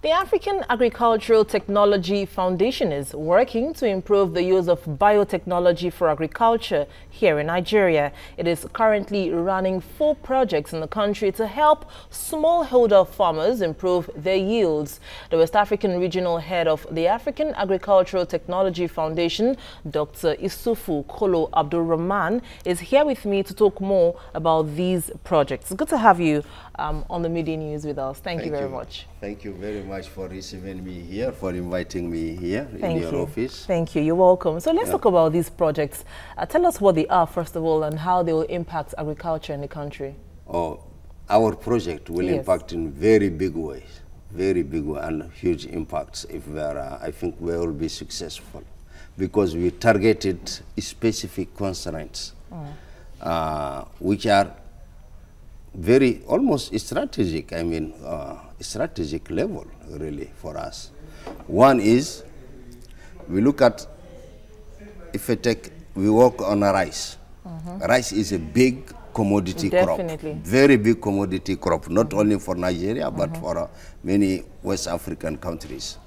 The African Agricultural Technology Foundation is working to improve the use of biotechnology for agriculture here in Nigeria. It is currently running 4 projects in the country to help smallholder farmers improve their yields. The West African Regional Head of the African Agricultural Technology Foundation, Dr. Issouffou Abdourahmane, is here with me to talk more about these projects. It's good to have you on the Media News with us. Thank you very much. Thank you very much for receiving me here, for inviting me here in your office. Thank you. You're welcome. So let's talk about these projects. Tell us what they are, first of all, and how they will impact agriculture in the country. Oh, our project will impact in very big ways, and huge impacts if we are, I think we will be successful, because we targeted specific constraints, which are very almost strategic, I mean, strategic level really for us. One is, we look at, if I take, we work on rice. Rice is a big commodity crop, very big commodity crop, not only for Nigeria, but for many West African countries.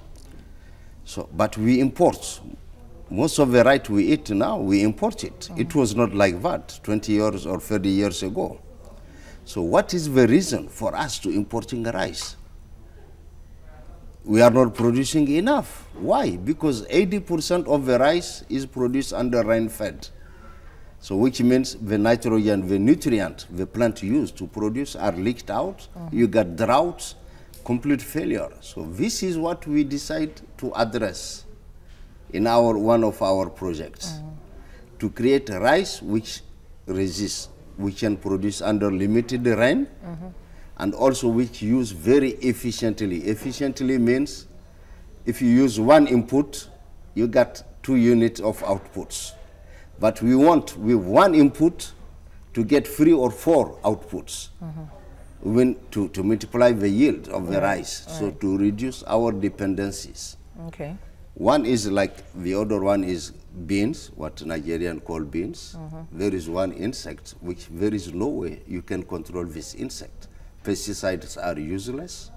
So, but we import. Most of the rice we eat now, we import it. It was not like that 20 years or 30 years ago. So what is the reason for us to importing rice? We are not producing enough. Why? Because 80% of the rice is produced under rain-fed. So which means the nitrogen, the nutrient the plant used to produce are leaked out. You got droughts, complete failure. So this is what we decide to address in one of our projects, to create rice which resists, which can produce under limited rain, and also which use very efficiently. Efficiently means if you use one input, you got 2 units of outputs. But we want with one input to get 3 or 4 outputs, even to multiply the yield of the rice, so to reduce our dependencies. Okay. One is like, the other one is beans, what Nigerians call beans. There is one insect which there is no way you can control this insect. Pesticides are useless.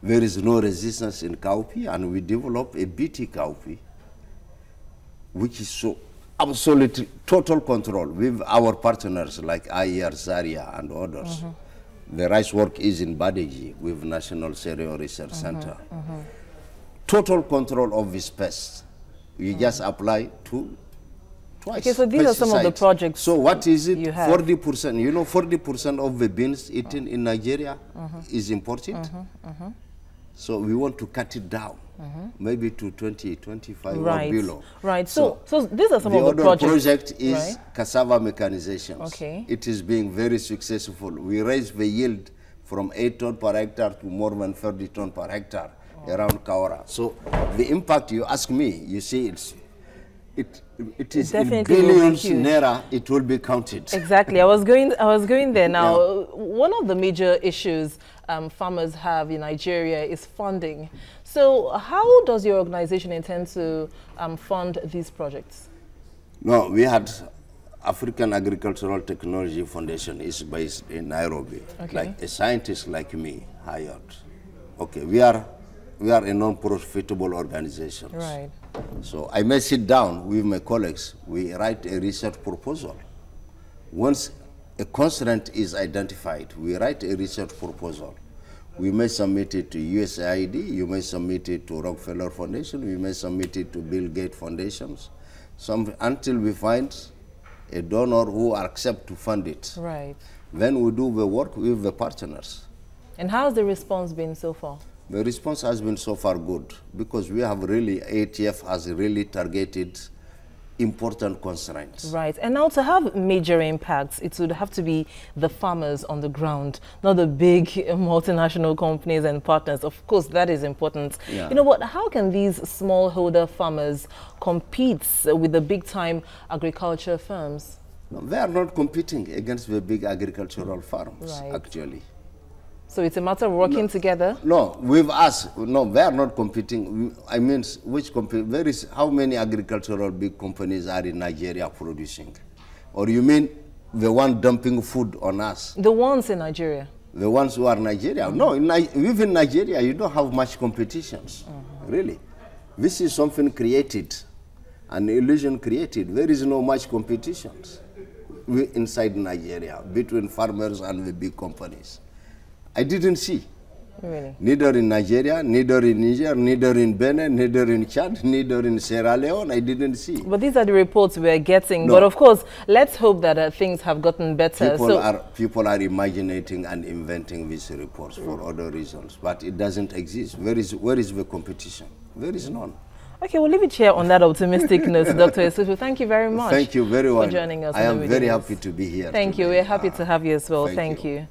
There is no resistance in cowpea, and we develop a BT cowpea, which is so absolutely total control with our partners like IER, Zaria, and others. The rice work is in Badeji with National Cereal Research Center. Total control of this pest. You just apply twice. Okay, so these are some of the projects. So what is it? 40%. You know, 40% of the beans eaten in Nigeria is imported. So we want to cut it down, maybe to 20, 25 or below. Right. So these are some of the projects. The other project is cassava mechanization. Okay. It is being very successful. We raise the yield from 8 tons per hectare to more than 30 tons per hectare around Kaura. So the impact, you ask me, you see, it is in billions naira. It will be counted. Exactly. I was going there now. One of the major issues farmers have in Nigeria is funding. So how does your organization intend to fund these projects? No, we had African Agricultural Technology Foundation is based in Nairobi. Like a scientist like me hired. Okay, we are a non-profitable organization. Right. So I may sit down with my colleagues, we write a research proposal. Once a constraint is identified, we write a research proposal. We may submit it to USAID, you may submit it to Rockefeller Foundation, we may submit it to Bill Gates Foundations, until we find a donor who accepts to fund it. Right. Then we do the work with the partners. And how has the response been so far? The response has been so far good, because we have really, AATF has really targeted important constraints. Right. And now to have major impacts, it would have to be the farmers on the ground, not the big multinational companies and partners. Of course, that is important. You know what, how can these smallholder farmers compete with the big-time agriculture firms? No, they are not competing against the big agricultural farms, actually. So it's a matter of working together? No, with us, no, they are not competing. I mean, how many agricultural big companies are in Nigeria producing? Or you mean the one dumping food on us? The ones in Nigeria. The ones who are Nigeria. No, within Nigeria, you don't have much competitions, really. This is something created, an illusion created. There is no much competitions inside Nigeria between farmers and the big companies. I didn't see. Really? Neither in Nigeria, neither in Niger, neither in Benin, neither in Chad, neither in Sierra Leone. I didn't see. But these are the reports we're getting. No. But of course, let's hope that things have gotten better. People are imagining and inventing these reports for other reasons, but it doesn't exist. Where is the competition? There is none. Okay, we'll leave it here on that optimistic note, Dr. Issouffou. Thank you very much. Thank you very much. For joining us. I am very happy to be here. Thank you. We're happy to have you as well. Thank you.